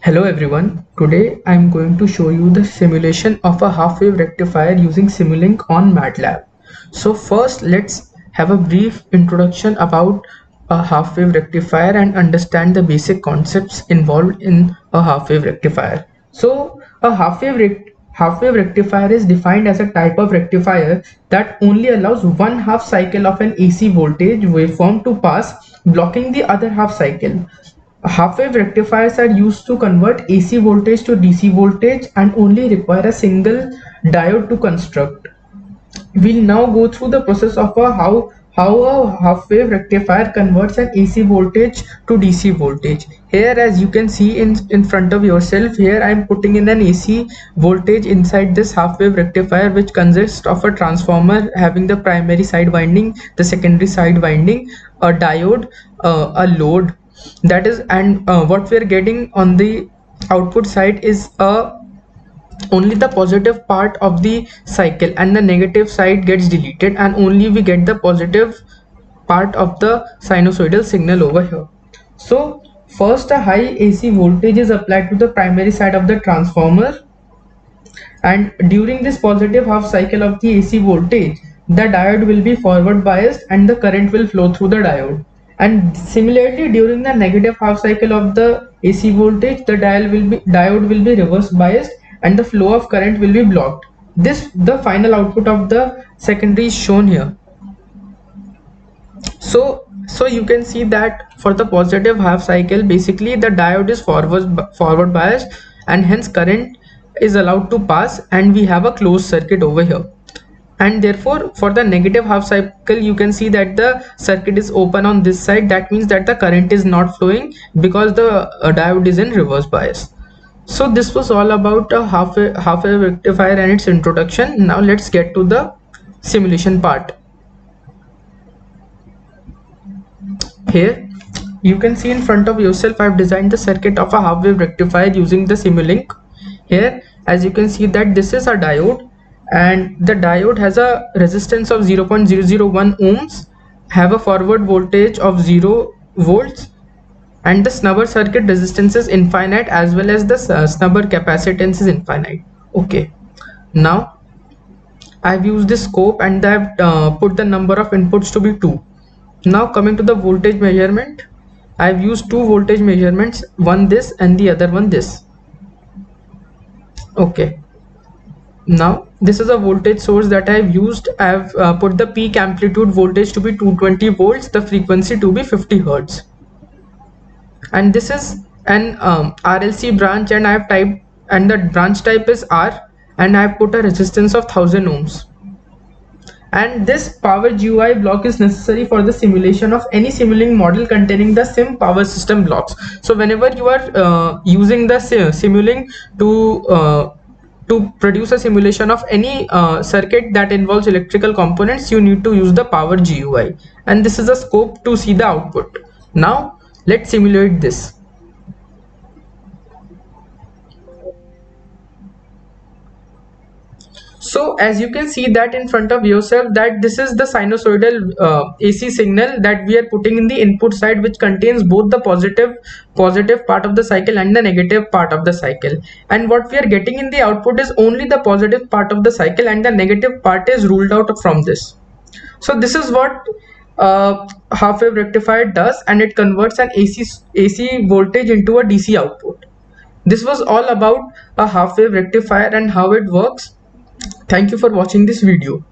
Hello everyone, today I am going to show you the simulation of a half-wave rectifier using Simulink on MATLAB. So first let's have a brief introduction about a half-wave rectifier and understand the basic concepts involved in a half-wave rectifier. So a half-wave rectifier is defined as a type of rectifier that only allows one half cycle of an AC voltage waveform to pass, blocking the other half cycle. Half-wave rectifiers are used to convert AC voltage to DC voltage and only require a single diode to construct. We'll now go through the process of how a half-wave rectifier converts an AC voltage to DC voltage. Here, as you can see in front of yourself, here I am putting in an AC voltage inside this half-wave rectifier, which consists of a transformer having the primary side winding, the secondary side winding, a diode, a load. That is, and what we are getting on the output side is only the positive part of the cycle, and the negative side gets deleted, and only we get the positive part of the sinusoidal signal over here. So first a high AC voltage is applied to the primary side of the transformer, and during this positive half cycle of the AC voltage, the diode will be forward biased and the current will flow through the diode. And similarly, during the negative half cycle of the AC voltage, the diode will be reverse biased and the flow of current will be blocked. The final output of the secondary is shown here. So you can see that for the positive half cycle, basically the diode is forward biased, and hence current is allowed to pass, and we have a closed circuit over here. And therefore for the negative half cycle, you can see that the circuit is open on this side. That means that the current is not flowing because the diode is in reverse bias. So this was all about a half-wave rectifier and its introduction. Now let's get to the simulation part. Here you can see in front of yourself, I've designed the circuit of a half-wave rectifier using the Simulink. Here, as you can see, that this is a diode, and the diode has a resistance of 0.001 ohms, have a forward voltage of 0 volts, and the snubber circuit resistance is infinite, as well as the snubber capacitance is infinite. Okay, now I've used this scope, and I've put the number of inputs to be 2. Now coming to the voltage measurement, I've used two voltage measurements, one this and the other one this. Okay, now this is a voltage source that I've used. I've put the peak amplitude voltage to be 220 volts, the frequency to be 50 hertz, and this is an RLC branch, and I've typed, and the branch type is R, and I've put a resistance of 1000 ohms. And this power GUI block is necessary for the simulation of any Simulink model containing the sim power system blocks. So whenever you are using the Simulink to produce a simulation of any circuit that involves electrical components, you need to use the power GUI, and this is a scope to see the output. Now let's simulate this. So as you can see that in front of yourself, that this is the sinusoidal AC signal that we are putting in the input side, which contains both the positive part of the cycle and the negative part of the cycle. And what we are getting in the output is only the positive part of the cycle, and the negative part is ruled out from this. So this is what half-wave rectifier does, and it converts an AC voltage into a DC output. This was all about a half-wave rectifier and how it works. Thank you for watching this video.